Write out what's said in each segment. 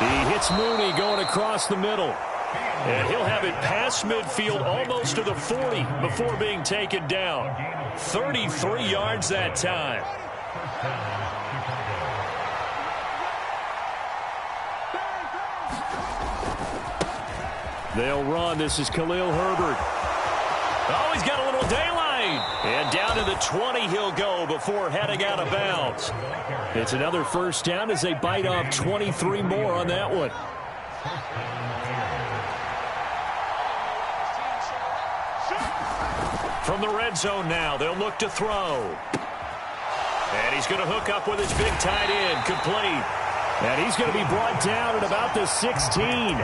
He hits Mooney going across the middle. And he'll have it past midfield almost to the 40 before being taken down. 33 yards that time. They'll run. This is Khalil Herbert. Oh, he's got a little daylight. And down to the 20 he'll go before heading out of bounds. It's another first down as they bite off 23 more on that one. From the red zone now, they'll look to throw. And he's going to hook up with his big tight end, complete. And he's going to be brought down at about the 16.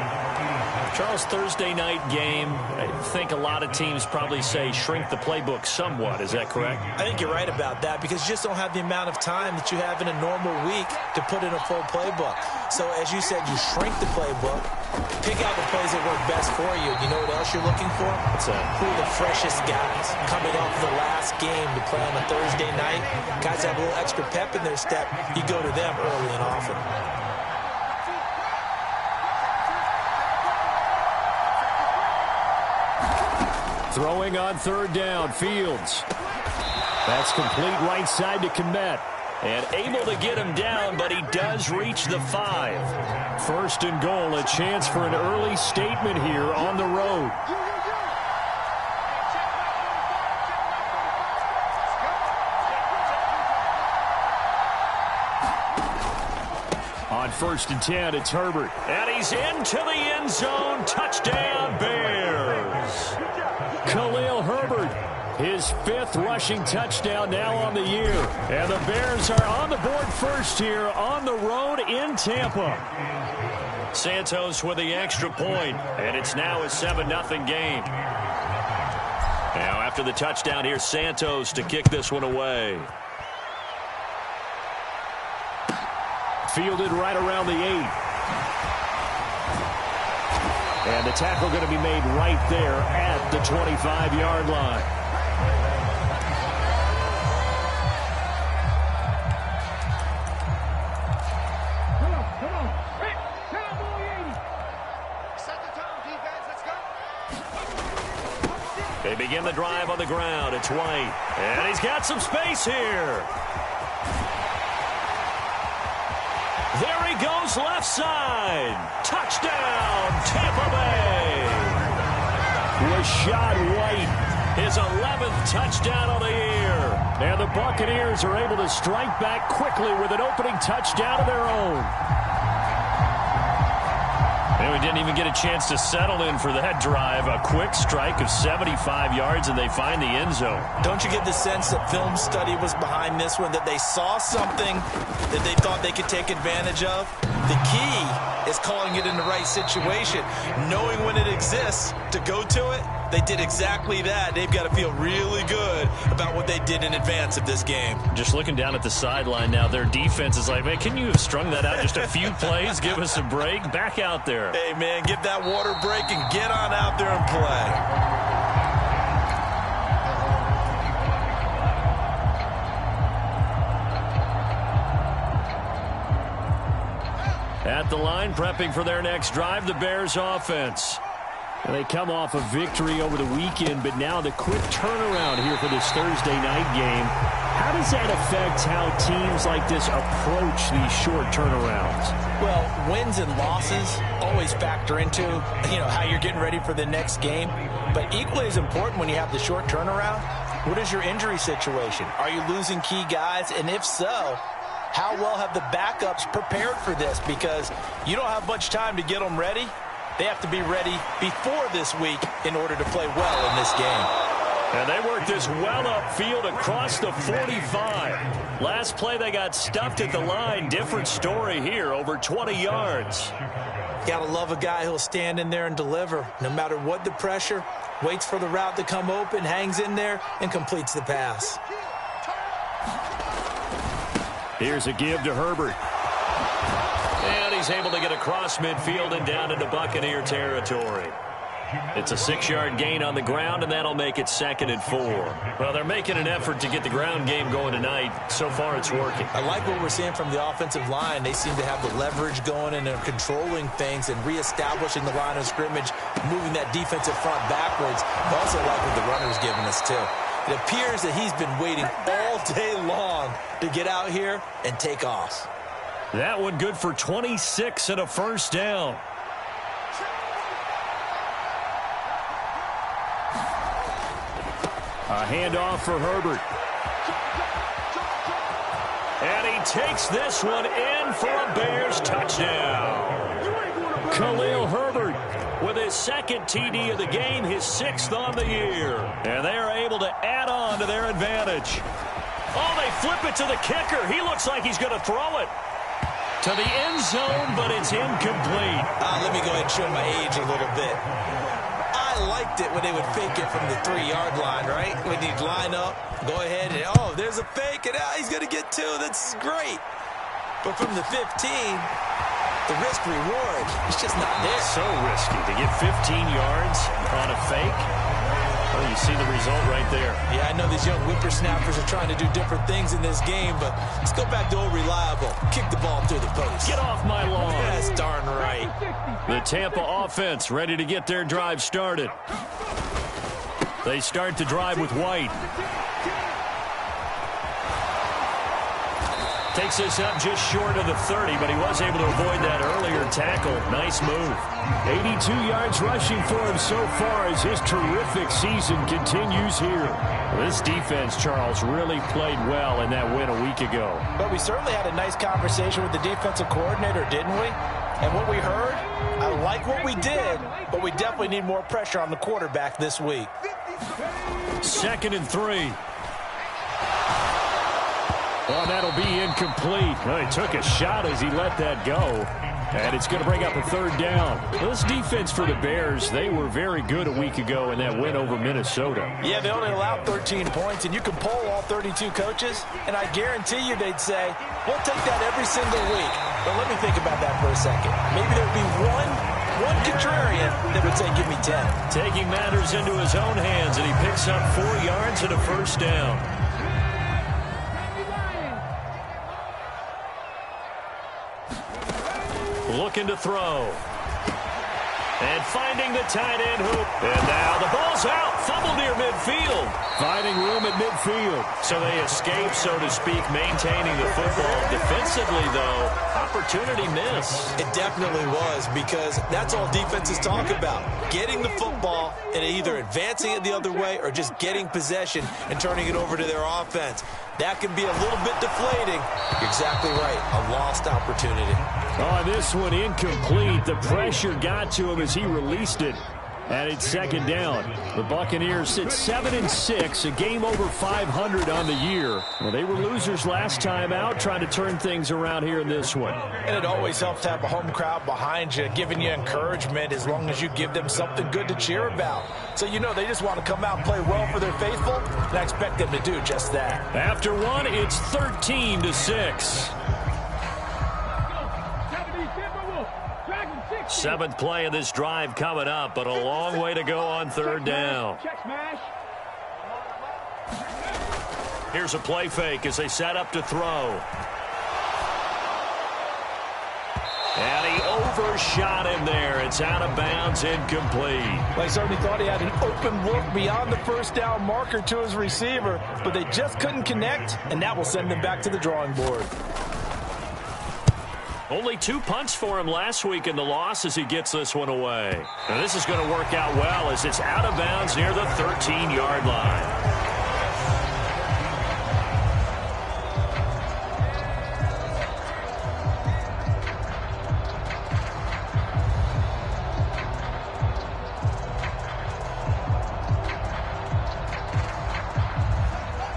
Charles, Thursday night game, I think a lot of teams probably say shrink the playbook somewhat. Is that correct? I think you're right about that because you just don't have the amount of time that you have in a normal week to put in a full playbook. So as you said, you shrink the playbook, pick out the plays that work best for you. You know what else you're looking for? What's that? Who are the freshest guys coming off the last game to play on a Thursday night? Guys have a little extra pep in their step. You go to them early and often. Throwing on third down, Fields. That's complete right side to Kmet. And able to get him down, but he does reach the 5. First and goal, a chance for an early statement here on the road. On first and 10, it's Herbert. And he's into the end zone. Touchdown, Bears. Khalil Herbert, his 5th rushing touchdown now on the year. And the Bears are on the board first here on the road in Tampa. Santos with the extra point, and it's now a 7-0 game. Now after the touchdown, here's Santos to kick this one away. Fielded right around the 8. And the tackle going to be made right there at the 25-yard line. Come on. Hey, Cowboy 80. Set the tone, defense. Let's go. They begin the drive on the ground. It's White. And he's got some space here. There he goes left side. Touchdown, Tampa Bay. Rashad White, his 11th touchdown of the year. And the Buccaneers are able to strike back quickly with an opening touchdown of their own. And we didn't even get a chance to settle in for that drive. A quick strike of 75 yards, and they find the end zone. Don't you get the sense that film study was behind this one, that they saw something that they thought they could take advantage of? The key is calling it in the right situation, knowing when it exists to go to it. They did exactly that. They've got to feel really good about what they did in advance of this game. Just looking down at the sideline now, their defense is like, man, can you have strung that out just a few plays? Give us a break. Back out there. Hey, man, give that water break and get on out there and play. At the line, prepping for their next drive, the Bears offense. And they come off a victory over the weekend, but now the quick turnaround here for this Thursday night game. How does that affect how teams like this approach these short turnarounds? Well, wins and losses always factor into, how you're getting ready for the next game. But equally as important when you have the short turnaround, what is your injury situation? Are you losing key guys? And if so, how well have the backups prepared for this? Because you don't have much time to get them ready. They have to be ready before this week in order to play well in this game. And they work this well upfield across the 45. Last play they got stuffed at the line. Different story here, over 20 yards. Gotta love a guy who'll stand in there and deliver. No matter what the pressure, waits for the route to come open, hangs in there, and completes the pass. Here's a give to Herbert. And he's able to get across midfield and down into Buccaneer territory. It's a 6-yard gain on the ground, and that'll make it 2nd and 4. Well, they're making an effort to get the ground game going tonight. So far, it's working. I like what we're seeing from the offensive line. They seem to have the leverage going, and they're controlling things and reestablishing the line of scrimmage, moving that defensive front backwards. I also like what the runner's giving us, too. It appears that he's been waiting all day long to get out here and take off. That one good for 26 and a first down. A handoff for Herbert. And he takes this one in for a Bears touchdown. Khalil Herbert with his 2nd TD of the game, his 6th on the year. And they are able to add on to their advantage. Oh, they flip it to the kicker. He looks like he's going to throw it to the end zone, but it's incomplete. Let me go ahead and show my age a little bit. I liked it when they would fake it from the 3-yard line, right? When he'd line up, go ahead and, oh, there's a fake, and he's going to get 2. That's great. But from the 15, the risk-reward, it's just not there. So risky to get 15 yards on a fake. Well, you see the result right there. Yeah, I know these young whippersnappers are trying to do different things in this game, but let's go back to old reliable. Kick the ball through the post. Get off my lawn. That's darn right. The Tampa offense ready to get their drive started. They start the drive with White. Takes this up just short of the 30, but he was able to avoid that earlier tackle. Nice move. 82 yards rushing for him so far as his terrific season continues here. This defense, Charles, really played well in that win a week ago. But we certainly had a nice conversation with the defensive coordinator, didn't we? And what we heard, I like what we did, but we definitely need more pressure on the quarterback this week. 2nd and 3. Oh, that'll be incomplete. Well, he took a shot as he let that go. And it's going to bring up a 3rd down. Well, this defense for the Bears, they were very good a week ago in that win over Minnesota. Yeah, they only allowed 13 points, and you can poll all 32 coaches, and I guarantee you they'd say, we'll take that every single week. But let me think about that for a second. Maybe there'd be one contrarian that would say, give me 10. Taking matters into his own hands, and he picks up 4 yards and a first down. Looking to throw. And finding the tight end hoop. And now the ball's out. Fumble near midfield. Finding room at midfield. So they escape, so to speak, maintaining the football. Defensively, though, opportunity miss. It definitely was, because that's all defenses talk about. Getting the football and either advancing it the other way or just getting possession and turning it over to their offense. That can be a little bit deflating. You're exactly right. A lost opportunity. Oh, this one incomplete. The pressure got to him as he released it. And it's 2nd down. The Buccaneers sit 7-6, a game over 500 on the year. Well, they were losers last time out, trying to turn things around here in this one. And it always helps to have a home crowd behind you, giving you encouragement as long as you give them something good to cheer about. So you know they just want to come out and play well for their faithful, and I expect them to do just that. After one, it's 13-6. 7th play of this drive coming up, but a long way to go on 3rd down. Here's a play fake as they set up to throw. And he overshot him there. It's out of bounds, incomplete. Well, he certainly thought he had an open look beyond the first down marker to his receiver, but they just couldn't connect, and that will send them back to the drawing board. Only 2 punts for him last week in the loss as he gets this one away. Now this is going to work out well as it's out of bounds near the 13-yard line.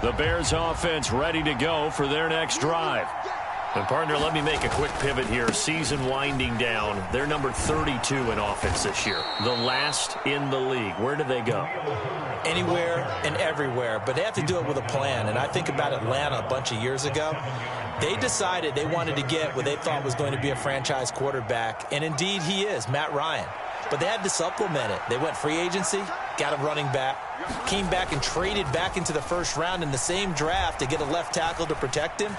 The Bears offense ready to go for their next drive. And, partner, let me make a quick pivot here. Season winding down. They're number 32 in offense this year. The last in the league. Where do they go? Anywhere and everywhere. But they have to do it with a plan. And I think about Atlanta a bunch of years ago. They decided they wanted to get what they thought was going to be a franchise quarterback. And, indeed, he is, Matt Ryan. but they had to supplement it. They went free agency, got a running back, came back and traded back into the first round in the same draft to get a left tackle to protect him.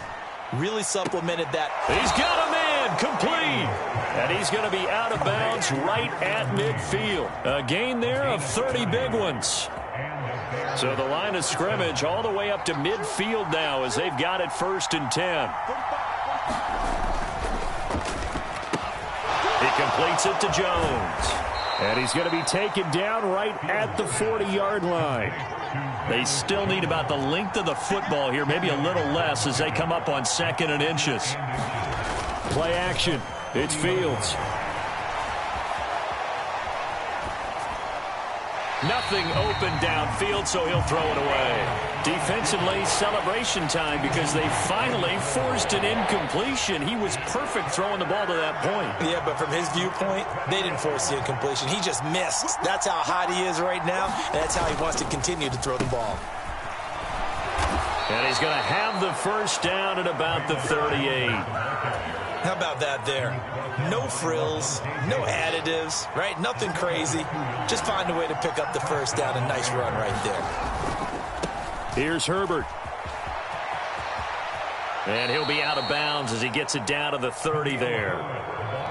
Really supplemented that. He's got a man complete. And he's going to be out of bounds right at midfield. A gain there of 30 big ones. So the line of scrimmage all the way up to midfield now as they've got it 1st and 10. He completes it to Jones. And he's going to be taken down right at the 40-yard line. They still need about the length of the football here, maybe a little less as they come up on 2nd and inches. Play action. It's Fields. Nothing open downfield, so he'll throw it away. Defensively, celebration time because they finally forced an incompletion. He was perfect throwing the ball to that point. Yeah, but from his viewpoint, they didn't force the incompletion. He just missed. That's how hot he is right now, and that's how he wants to continue to throw the ball. And he's going to have the first down at about the 38. How about that there? No frills, no additives, right? Nothing crazy. Just find a way to pick up the first down. A nice run right there. Here's Herbert. And he'll be out of bounds as he gets it down to the 30 there.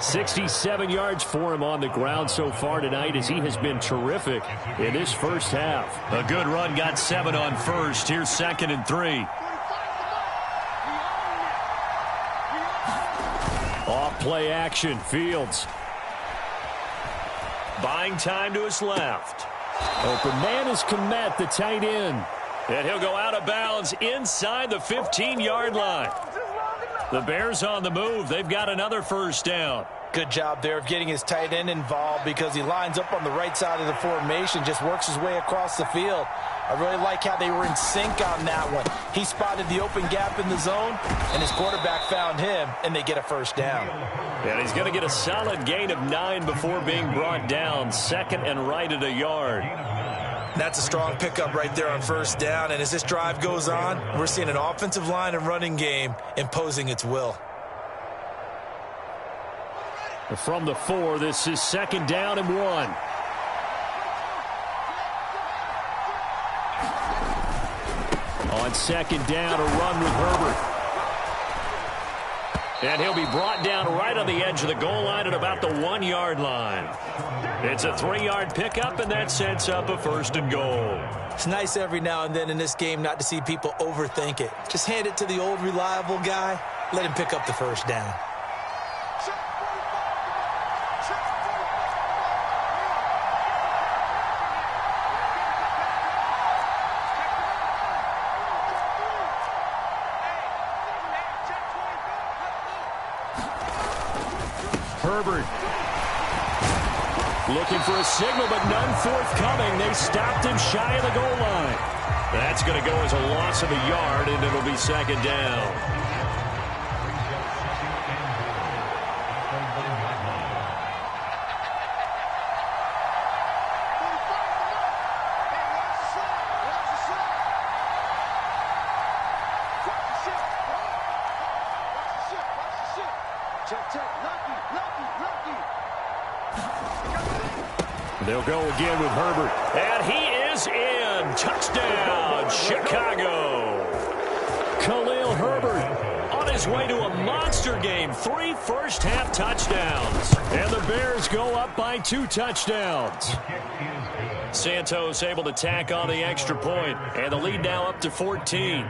67 yards for him on the ground so far tonight as he has been terrific in this first half. A good run, got 7 on first. Here's 2nd and 3. Off play action, Fields. Buying time to his left. Open man is Kmet, the tight end. And he'll go out of bounds inside the 15-yard line. The Bears on the move. They've got another first down. Good job there of getting his tight end involved because he lines up on the right side of the formation, just works his way across the field. I really like how they were in sync on that one. He spotted the open gap in the zone, and his quarterback found him, and they get a first down. And he's going to get a solid gain of 9 before being brought down. 2nd and right at a yard. That's a strong pickup right there on first down, and as this drive goes on, we're seeing an offensive line and running game imposing its will. From the 4, this is 2nd down and 1. On 2nd down, a run with Herbert. And he'll be brought down right on the edge of the goal line at about the 1-yard line. It's a 3-yard pickup, and that sets up a 1st and goal. It's nice every now and then in this game not to see people overthink it. Just hand it to the old reliable guy. Let him pick up the first down. Herbert looking for a signal, but none forthcoming. They stopped him shy of the goal line. That's going to go as a loss of a yard, and it'll be 2nd down. They'll go again with Herbert. And he is in. Touchdown, Chicago. Khalil Herbert on his way to a monster game. 3 first-half touchdowns. And the Bears go up by 2 touchdowns. Santos able to tack on the extra point. And the lead now up to 14.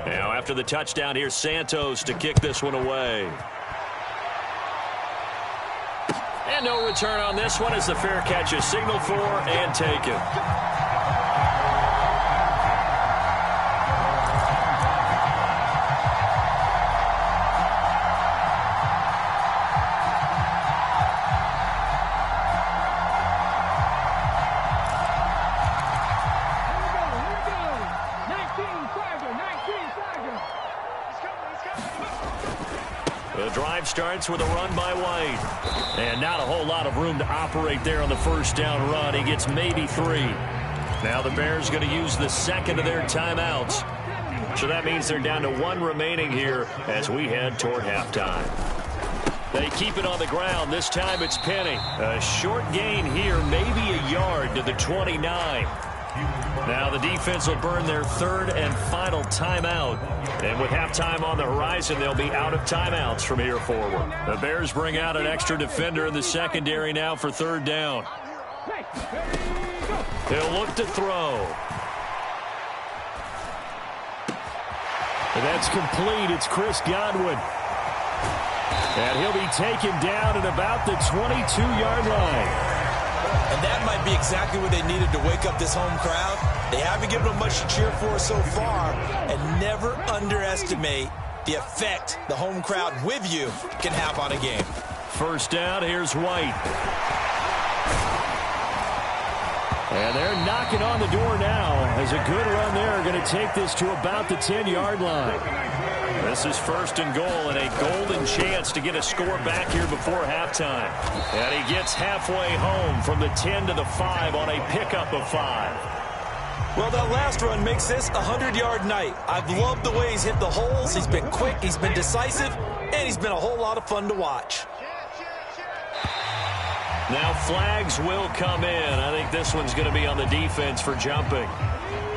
Now after the touchdown, here's Santos to kick this one away. And no return on this one as the fair catch is signaled for and taken. The drive starts with a run by White. And not a whole lot of room to operate there on the first down run. He gets maybe 3. Now the Bears going to use the second of their timeouts. So that means they're down to 1 remaining here as we head toward halftime. They keep it on the ground. This time it's Penny. A short gain here, maybe a yard to the 29. Now the defense will burn their 3rd and final timeout. And with halftime on the horizon, they'll be out of timeouts from here forward. The Bears bring out an extra defender in the secondary now for 3rd down. He'll look to throw. And that's complete. It's Chris Godwin. And he'll be taken down at about the 22-yard line. And that might be exactly what they needed to wake up this home crowd. They haven't given them much to cheer for so far. And never underestimate the effect the home crowd with you can have on a game. 1st down, here's White. And they're knocking on the door now as a good run there. Going to take this to about the 10-yard line. This is 1st and goal and a golden chance to get a score back here before halftime. And he gets halfway home from the 10 to the 5 on a pickup of 5. Well, that last run makes this a 100-yard night. I've loved the way he's hit the holes. He's been quick, he's been decisive, and he's been a whole lot of fun to watch. Now flags will come in. I think this one's going to be on the defense for jumping.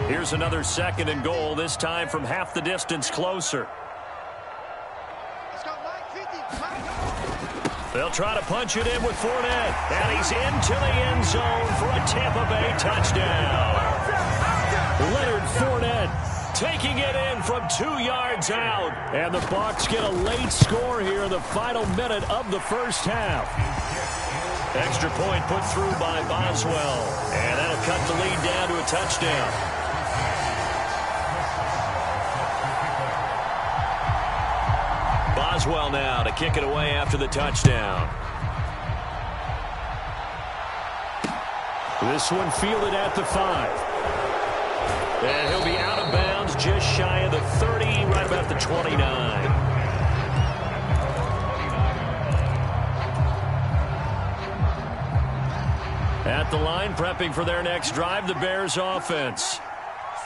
Here's another 2nd and goal, this time from half the distance closer. They'll try to punch it in with Fournette. And he's into the end zone for a Tampa Bay touchdown. Leonard Fournette taking it in from 2 yards out. And the Bucks get a late score here in the final minute of the 1st half. Extra point put through by Boswell. And that'll cut the lead down to a touchdown. Boswell now to kick it away after the touchdown. This one fielded at the 5. And he'll be out of bounds just shy of the 30, right about the 29. At the line, prepping for their next drive, the Bears offense.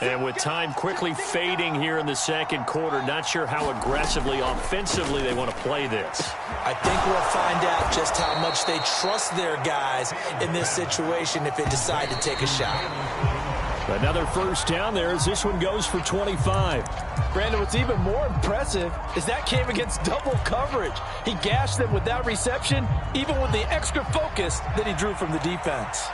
And with time quickly fading here in the 2nd quarter, not sure how aggressively, offensively they want to play this. I think we'll find out just how much they trust their guys in this situation if they decide to take a shot. Another 1st down there as this one goes for 25. Brandon, what's even more impressive is that came against double coverage. He gashed them with that reception, even with the extra focus that he drew from the defense.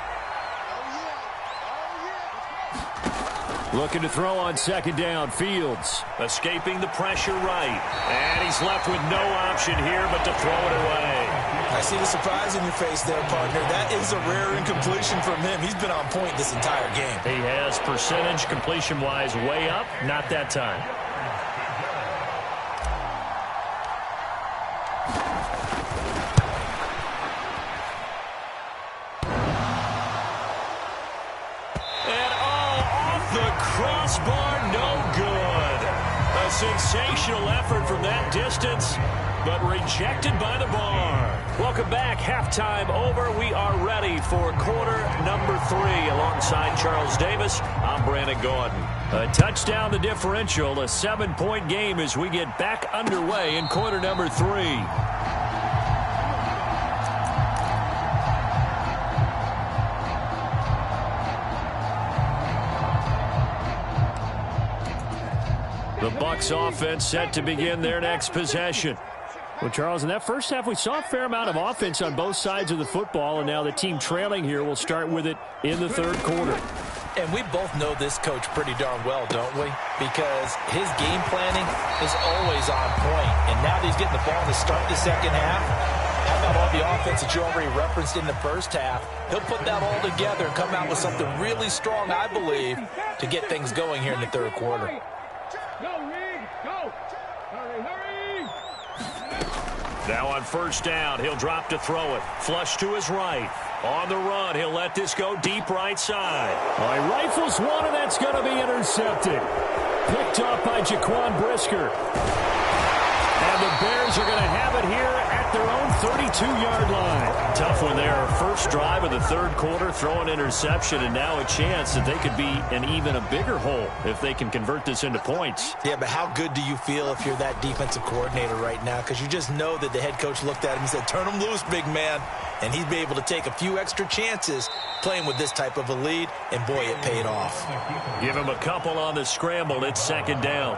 Looking to throw on 2nd down. Fields escaping the pressure right. And he's left with no option here but to throw it away. I see the surprise in your face there, partner. That is a rare incompletion from him. He's been on point this entire game. He has percentage completion-wise way up. Not that time. Crossbar, no good. A sensational effort from that distance, but rejected by the bar. Welcome back. Halftime over. We are ready for quarter number 3. Alongside Charles Davis, I'm Brandon Gordon. A touchdown the differential, a 7-point game as we get back underway in quarter number 3. The Bucks offense set to begin their next possession. Well, Charles, in that 1st half, we saw a fair amount of offense on both sides of the football, and now the team trailing here will start with it in the 3rd quarter. And we both know this coach pretty darn well, don't we? Because his game planning is always on point. And now that he's getting the ball to start the 2nd half, how about all the offense that you already referenced in the 1st half? He'll put that all together and come out with something really strong, I believe, to get things going here in the 3rd quarter. Now on 1st down, he'll drop to throw it. Flush to his right. On the run, he'll let this go deep right side. He rifles one, and that's going to be intercepted. Picked off by Jaquan Brisker. And the Bears are going to have it here at their own 32-yard line. Tough one there. First drive of the third quarter, throw an interception, and now a chance that they could be in even a bigger hole if they can convert this into points. Yeah, but how good do you feel if you're that defensive coordinator right now? Because you just know that the head coach looked at him and said, turn him loose, big man. And he'd be able to take a few extra chances playing with this type of a lead, and boy, it paid off. Give him a couple on the scramble. It's second down.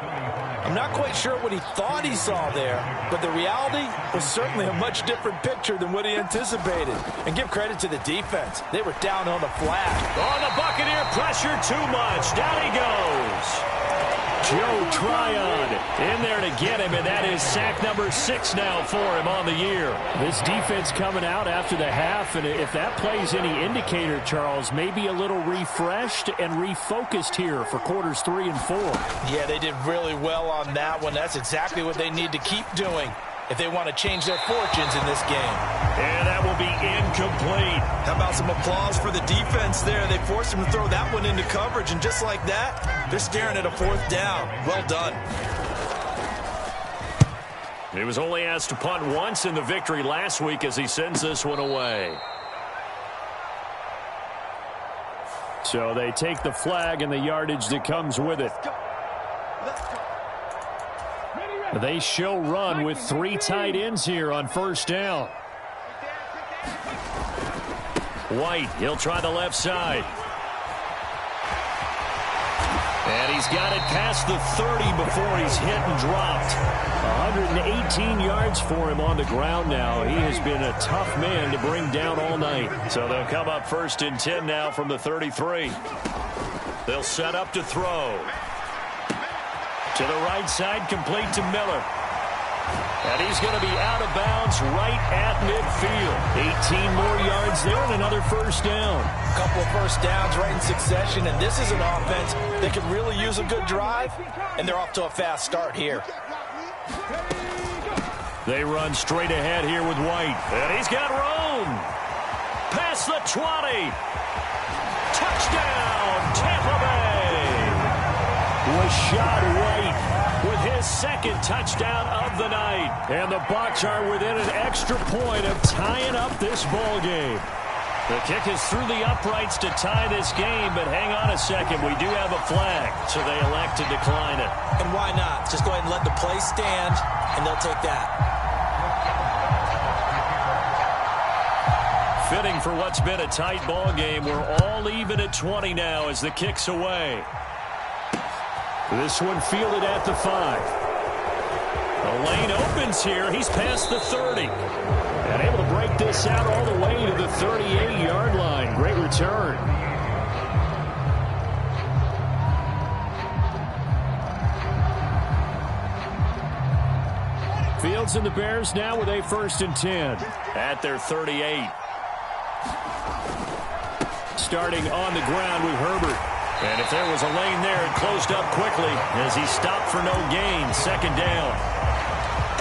I'm not quite sure what he thought he saw there, but the reality was certainly a much different picture than what he anticipated. And give credit to the defense. They were down on the flat. On the Buccaneer, pressure too much. Down he goes. Joe Tryon in there to get him, and that is sack number 6 now for him on the year. This defense coming out after the half, and if that plays any indicator, Charles, maybe a little refreshed and refocused here for quarters 3 and 4. Yeah, they did really well on that one. That's exactly what they need to keep doing if they want to change their fortunes in this game. And that will be incomplete. How about some applause for the defense there? They forced him to throw that one into coverage, and just like that, they're staring at a 4th down. Well done. He was only asked to punt once in the victory last week as he sends this one away. So they take the flag and the yardage that comes with it. They show run with 3 tight ends here on first down. White, he'll try the left side. And he's got it past the 30 before he's hit and dropped. 118 yards for him on the ground now. He has been a tough man to bring down all night. So they'll come up 1st and 10 now from the 33. They'll set up to throw. To the right side, complete to Miller. And he's going to be out of bounds right at midfield. 18 more yards there and another first down. A couple of first downs right in succession, and this is an offense that could really use a good drive, and they're off to a fast start here. They run straight ahead here with White. And he's got room. Past the 20. Touchdown, Tampa Bay. Rashad White with his 2nd touchdown of the night. And the Bucks are within an extra point of tying up this ball game. The kick is through the uprights to tie this game, but hang on a second. We do have a flag, so they elect to decline it. And why not? Just go ahead and let the play stand, and they'll take that. Fitting for what's been a tight ball game. We're all even at 20 now as the kick's away. This one fielded at the 5. The lane opens here. He's past the 30. And able to break this out all the way to the 38-yard line. Great return. Fields and the Bears now with a 1st and 10 at their 38. Starting on the ground with Herbert. And if there was a lane there, it closed up quickly as he stopped for no gain. 2nd down.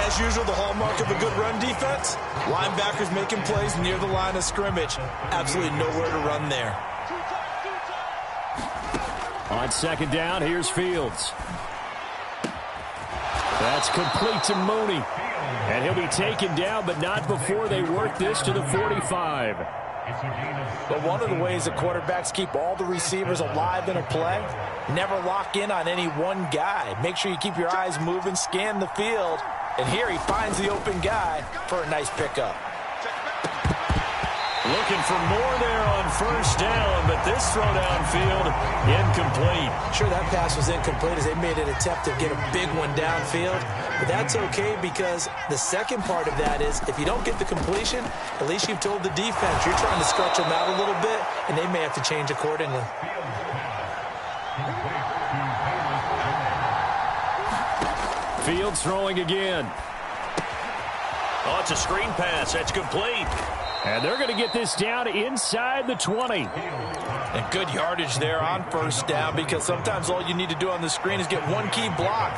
As usual, the hallmark of a good run defense, linebackers making plays near the line of scrimmage. Absolutely nowhere to run there. On 2nd down, here's Fields. That's complete to Mooney. And he'll be taken down, but not before they work this to the 45. But one of the ways that quarterbacks keep all the receivers alive in a play, never lock in on any one guy. Make sure you keep your eyes moving, scan the field. And here he finds the open guy for a nice pickup. Looking for more there on 1st down, but this throw downfield, incomplete. Sure, that pass was incomplete as they made an attempt to get a big one downfield. But that's okay because the second part of that is if you don't get the completion, at least you've told the defense you're trying to stretch them out a little bit, and they may have to change accordingly. Fields throwing again. Oh, it's a screen pass. That's complete. And they're going to get this down inside the 20. And good yardage there on 1st down because sometimes all you need to do on the screen is get one key block.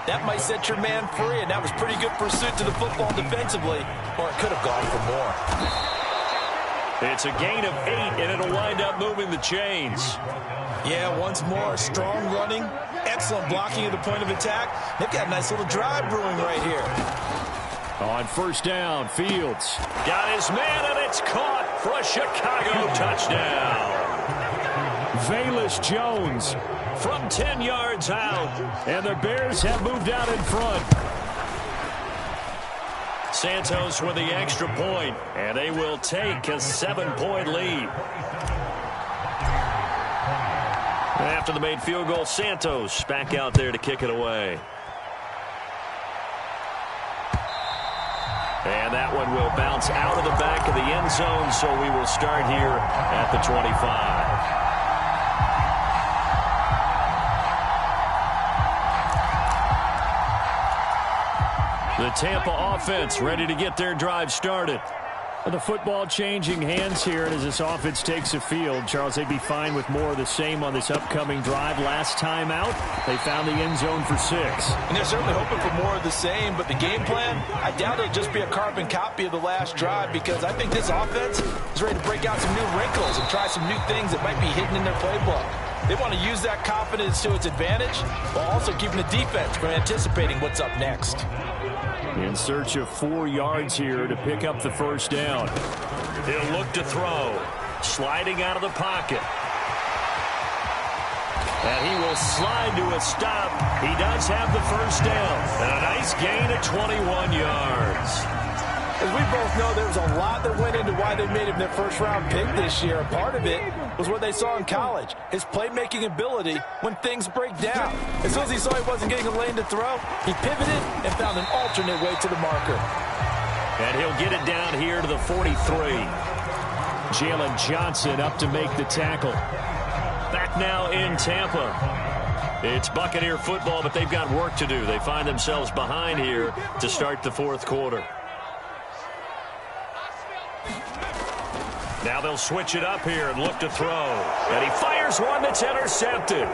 That might set your man free, and that was pretty good pursuit to the football defensively, or it could have gone for more. It's a gain of 8, and it'll wind up moving the chains. Yeah, once more, strong running, excellent blocking at the point of attack. They've got a nice little drive brewing right here. On first down, Fields got his man, and it's caught for a Chicago touchdown. Velus Jones from 10 yards out, and the Bears have moved out in front. Santos with the extra point, and they will take a 7-point lead. After the made field goal, Santos back out there to kick it away. And that one will bounce out of the back of the end zone, so we will start here at the 25. The Tampa offense ready to get their drive started. The football changing hands here, and as this offense takes the field, Charles, they'd be fine with more of the same on this upcoming drive. Last time out, they found the end zone for 6. And they're certainly hoping for more of the same, but the game plan, I doubt it'll just be a carbon copy of the last drive, because I think this offense is ready to break out some new wrinkles and try some new things that might be hidden in their playbook. They want to use that confidence to its advantage, while also keeping the defense from anticipating what's up next. In search of 4 yards here to pick up the first down. He'll look to throw. Sliding out of the pocket. And he will slide to a stop. He does have the first down. And a nice gain of 21 yards. As we both know, there was a lot that went into why they made him their first-round pick this year. Part of it was what they saw in college, his playmaking ability when things break down. As soon as he saw he wasn't getting a lane to throw, he pivoted and found an alternate way to the marker. And he'll get it down here to the 43. Jalen Johnson up to make the tackle. Back now in Tampa. It's Buccaneer football, but they've got work to do. They find themselves behind here to start the fourth quarter. Now they'll switch it up here and look to throw. And he fires one that's intercepted.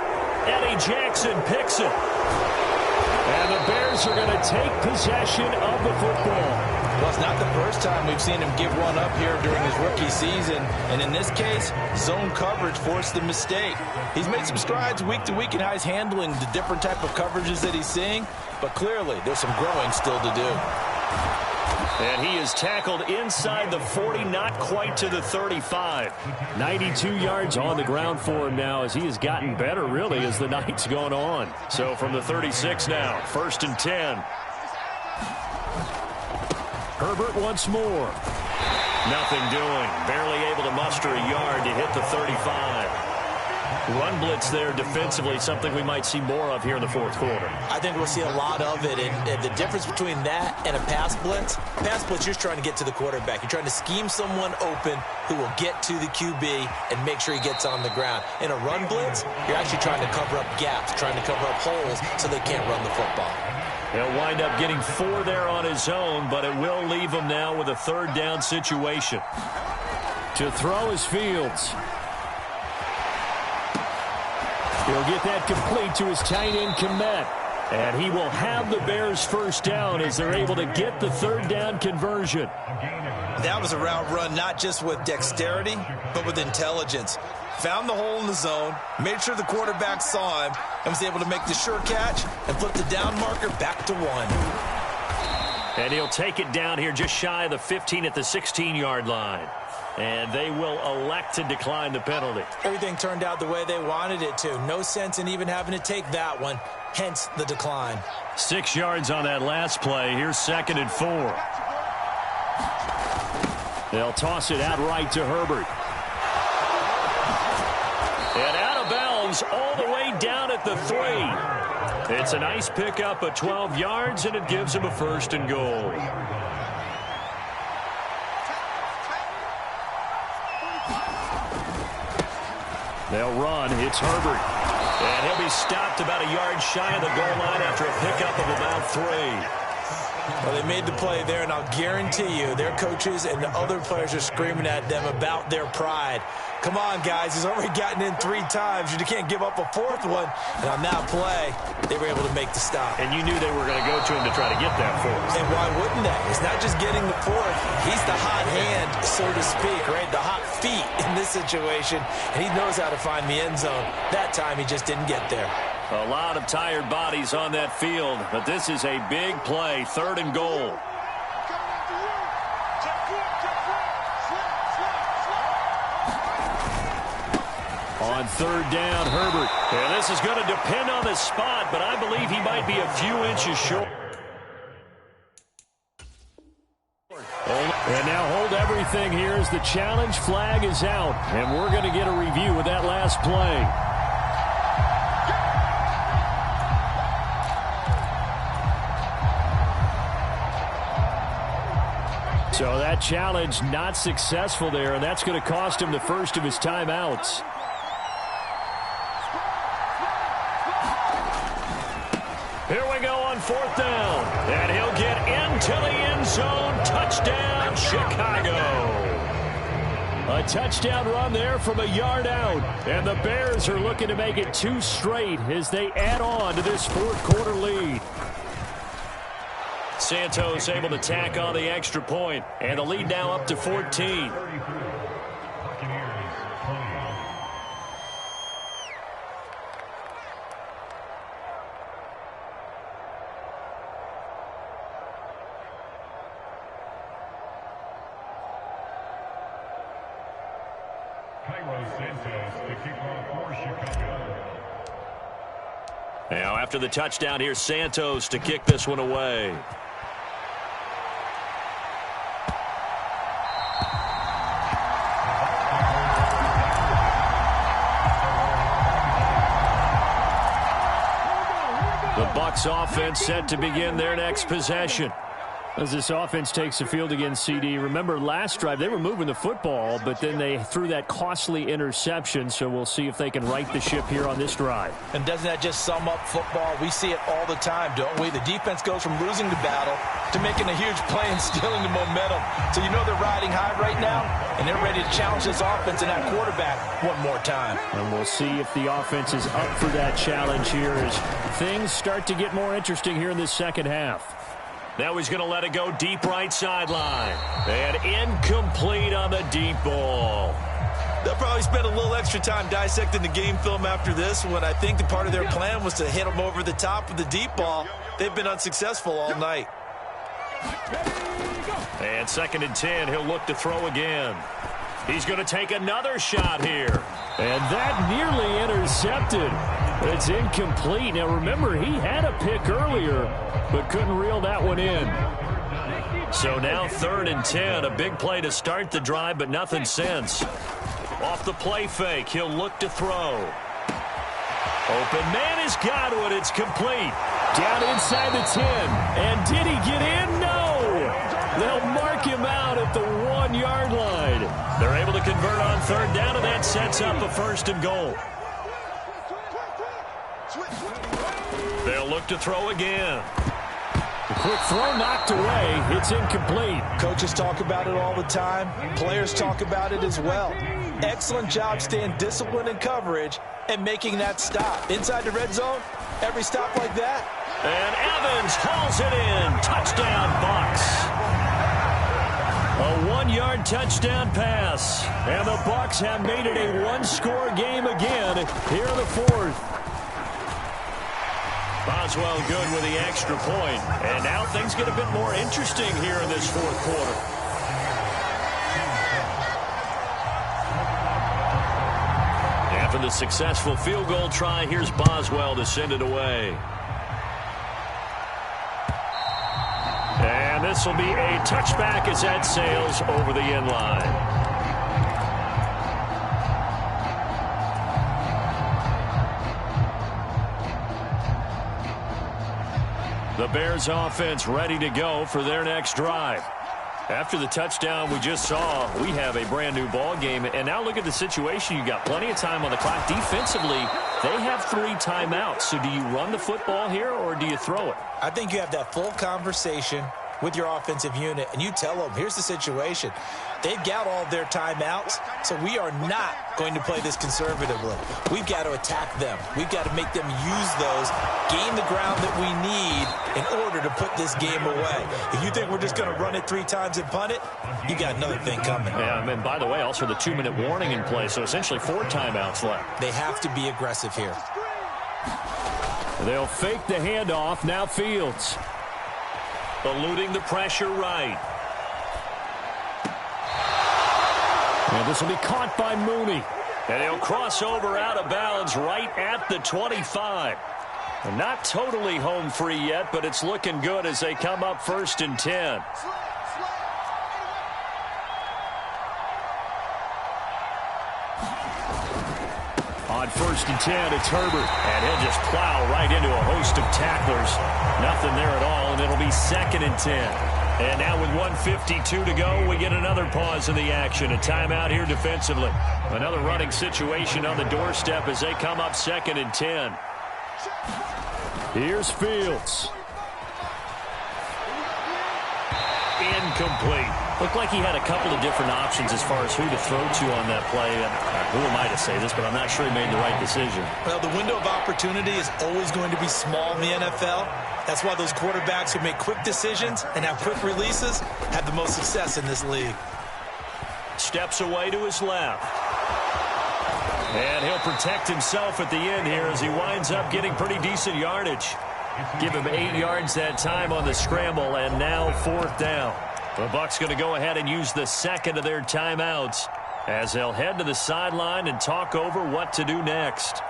Eddie Jackson picks it. And the Bears are going to take possession of the football. Well, it's not the first time we've seen him give one up here during his rookie season. And in this case, zone coverage forced the mistake. He's made some strides week to week in how he's handling the different type of coverages that he's seeing. But clearly, there's some growing still to do. And he is tackled inside the 40, not quite to the 35. 92 yards on the ground for him now as he has gotten better, really, as the night's gone on. So from the 36 now, 1st and 10. Herbert once more. Nothing doing. Barely able to muster a yard to hit the 35. Run blitz there defensively, something we might see more of here in the fourth quarter. I think we'll see a lot of it, and the difference between that and a pass blitz, you're just trying to get to the quarterback. You're trying to scheme someone open who will get to the QB and make sure he gets on the ground. In a run blitz, you're actually trying to cover up gaps, trying to cover up holes so they can't run the football. He'll wind up getting 4 there on his own, but it will leave him now with a 3rd down situation. To throw is Fields. He'll get that complete to his tight end, Kmet. And he will have the Bears' first down as they're able to get the 3rd down conversion. That was a route run not just with dexterity, but with intelligence. Found the hole in the zone, made sure the quarterback saw him, and was able to make the sure catch and flip the down marker back to 1. And he'll take it down here just shy of the 15 at the 16-yard line. And they will elect to decline the penalty. Everything turned out the way they wanted it to. No sense in even having to take that one, hence the decline. 6 yards on that last play. Here's 2nd and 4. They'll toss it out right to Herbert. And out of bounds all the way down at the 3. It's a nice pickup of 12 yards, and it gives him a 1st and goal. They'll run. It's Herbert. And he'll be stopped about a yard shy of the goal line after a pickup of about 3. Well, they made the play there, and I'll guarantee you their coaches and the other players are screaming at them about their pride. Come on, guys. He's already gotten in 3 times. You can't give up a 4th one. And on that play, they were able to make the stop. And you knew they were going to go to him to try to get that 4th. And why wouldn't they? It's not just getting the 4th. He's the hot hand, so to speak, right? The hot feet in this situation. And he knows how to find the end zone. That time, he just didn't get there. A lot of tired bodies on that field, but this is a big play, 3rd and goal. On 3rd down, Herbert. And this is going to depend on the spot, but I believe he might be a few inches short. And now hold everything here as the challenge flag is out. And we're going to get a review of that last play. So that challenge not successful there, and that's going to cost him the first of his timeouts. Here we go on 4th down. And he'll get into the end zone. Touchdown, Chicago. A touchdown run there from a yard out. And the Bears are looking to make it 2 straight as they add on to this 4th quarter lead. Santos able to tack on the extra point, and the lead now up to 14. Now after the touchdown, here's Santos to kick this one away. The Bucks offense set to begin their next possession. As this offense takes the field against CD, remember last drive they were moving the football, but then they threw that costly interception, so we'll see if they can right the ship here on this drive. And doesn't that just sum up football? We see it all the time, don't we? The defense goes from losing the battle to making a huge play and stealing the momentum. So you know they're riding high right now, and they're ready to challenge this offense and that quarterback one more time. And we'll see if the offense is up for that challenge here as things start to get more interesting here in this second half. Now he's going to let it go deep right sideline. And incomplete on the deep ball. They'll probably spend a little extra time dissecting the game film after this one. I think the part of their plan was to hit them over the top of the deep ball. They've been unsuccessful all night. And 2nd and 10, he'll look to throw again. He's going to take another shot here. And that nearly intercepted. It's incomplete. Now remember, he had a pick earlier, but couldn't reel that one in. So now 3rd and 10, a big play to start the drive, but nothing since. Off the play fake, he'll look to throw. Open man has got it. It's complete. Down inside the 10. And did he get in? No. They'll mark him out at the 1-yard line. They're able to convert on 3rd down, and that sets up a 1st and goal. They'll look to throw again. The quick throw knocked away. It's incomplete. Coaches talk about it all the time. Players talk about it as well. Excellent job staying disciplined in coverage and making that stop. Inside the red zone, every stop like that. And Evans hauls it in. Touchdown, Bucks. A 1-yard touchdown pass. And the Bucks have made it a 1-score game again here in the 4th. Boswell good with the extra point. And now things get a bit more interesting here in this 4th quarter. After the successful field goal try, here's Boswell to send it away. And this will be a touchback as that sails over the end line. The Bears offense ready to go for their next drive. After the touchdown we just saw, we have a brand new ball game. And now look at the situation. You got plenty of time on the clock defensively. They have 3 timeouts. So do you run the football here or do you throw it? I think you have that full conversation with your offensive unit, and you tell them, here's the situation. They've got all their timeouts, so we are not going to play this conservatively. We've got to attack them. We've got to make them use those, gain the ground that we need in order to put this game away. If you think we're just going to run it 3 times and punt it, you got another thing coming. Yeah, and by the way, also the 2-minute warning in play, so essentially 4 timeouts left. They have to be aggressive here. They'll fake the handoff. Now Fields. Eluding the pressure right. And this will be caught by Mooney. And he'll cross over out of bounds right at the 25. And not totally home free yet, but it's looking good as they come up 1st and 10. On 1st and 10, it's Herbert. And he'll just plow right into a host of tacklers. Nothing there at all, and it'll be 2nd and 10. And now with 1:52 to go, we get another pause in the action. A timeout here defensively. Another running situation on the doorstep as they come up 2nd and 10. Here's Fields. Incomplete. Looked like he had a couple of different options as far as who to throw to on that play. And who am I to say this, but I'm not sure he made the right decision. Well, the window of opportunity is always going to be small in the NFL. That's why those quarterbacks who make quick decisions and have quick releases have the most success in this league. Steps away to his left. And he'll protect himself at the end here as he winds up getting pretty decent yardage. Give him 8 yards that time on the scramble, and now 4th down. The Bucks going to go ahead and use the 2nd of their timeouts as they'll head to the sideline and talk over what to do next.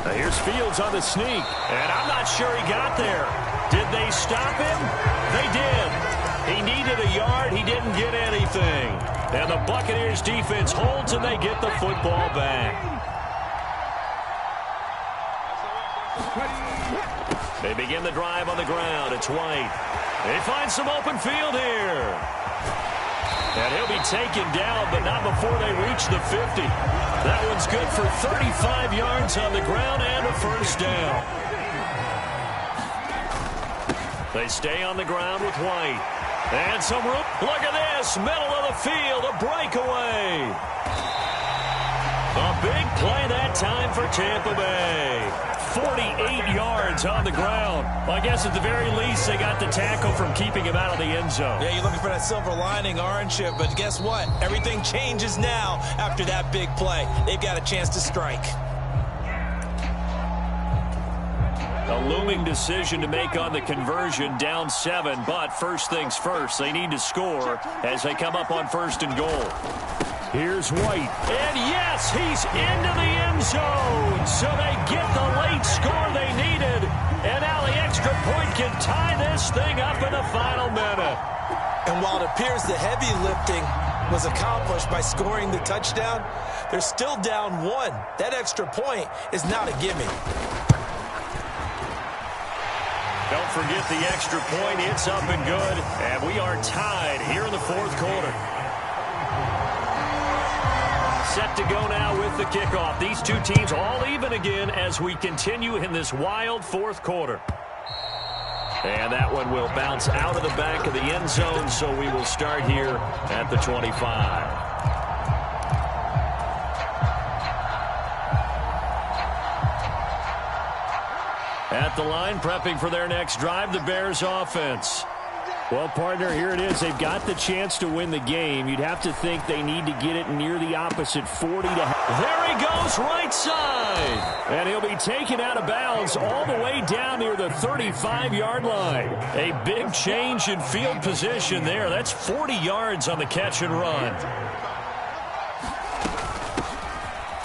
Here's Fields on the sneak, and I'm not sure he got there. Did they stop him? They did. He needed a yard. He didn't get anything. And the Buccaneers defense holds, and they get the football back. They begin the drive on the ground. It's White. They find some open field here. And he'll be taken down, but not before they reach the 50. That one's good for 35 yards on the ground and a 1st down. They stay on the ground with White. And some room. Look at this. Middle of the field. A breakaway. A big play that time for Tampa Bay. 48 yards on the ground. Well, I guess at the very least they got the tackle from keeping him out of the end zone. Yeah, you're looking for that silver lining, aren't you? But guess what? Everything changes now after that big play. They've got a chance to strike. A looming decision to make on the conversion, down 7, but first things first, they need to score as they come up on 1st and goal. Here's White, and yes, he's into the end zone, so they get the late score they needed, and now the extra point can tie this thing up in the final minute. And while it appears the heavy lifting was accomplished by scoring the touchdown, they're still down 1. That extra point is not a gimme. Don't forget the extra point. It's up and good. And we are tied here in the 4th quarter. Set to go now with the kickoff. These two teams all even again as we continue in this wild 4th quarter. And that one will bounce out of the back of the end zone, so we will start here at the 25. At the line, prepping for their next drive, the Bears offense. Well, partner, here it is. They've got the chance to win the game. You'd have to think they need to get it near the opposite 40 to... There he goes, right side. And he'll be taken out of bounds all the way down near the 35-yard line. A big change in field position there. That's 40 yards on the catch and run.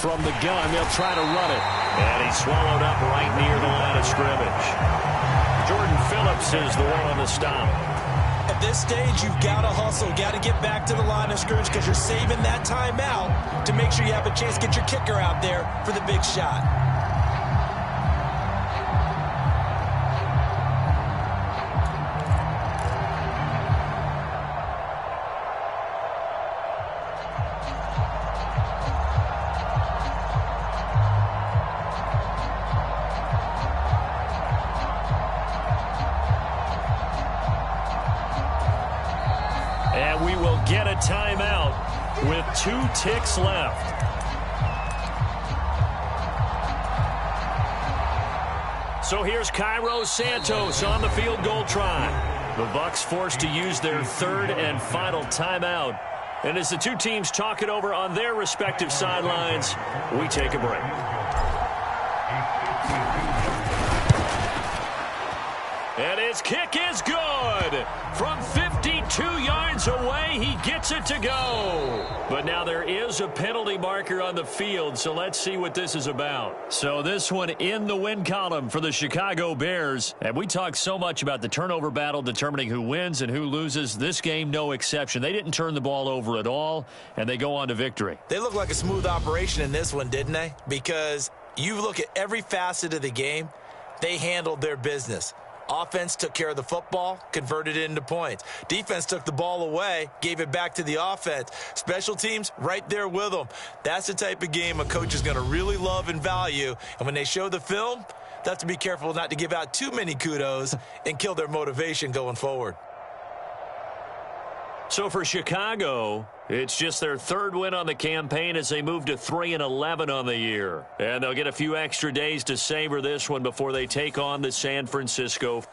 From the gun, they'll try to run it. And he's swallowed up right near the line of scrimmage. Jordan Phillips is the one on the stop. If this stage, you've got to hustle. Got to get back to the line of scrimmage because you're saving that timeout to make sure you have a chance to get your kicker out there for the big shot. And we will get a timeout with 2 ticks left. So here's Cairo Santos on the field goal try. The Bucks forced to use their 3rd and final timeout. And as the two teams talk it over on their respective sidelines, we take a break. And his kick is good. From 52 yards away, he gets it to go. But now there is a penalty marker on the field, so let's see what this is about. So this one in the win column for the Chicago Bears. And we talk so much about the turnover battle determining who wins and who loses. This game, no exception. They didn't turn the ball over at all, and they go on to victory. They look like a smooth operation in this one, didn't they? Because you look at every facet of the game, they handled their business. Offense took care of the football, converted it into points. Defense took the ball away, gave it back to the offense. Special teams, right there with them. That's the type of game a coach is going to really love and value. And when they show the film, they have to be careful not to give out too many kudos and kill their motivation going forward. So for Chicago, it's just their 3rd win on the campaign as they move to 3-11 on the year. And they'll get a few extra days to savor this one before they take on the San Francisco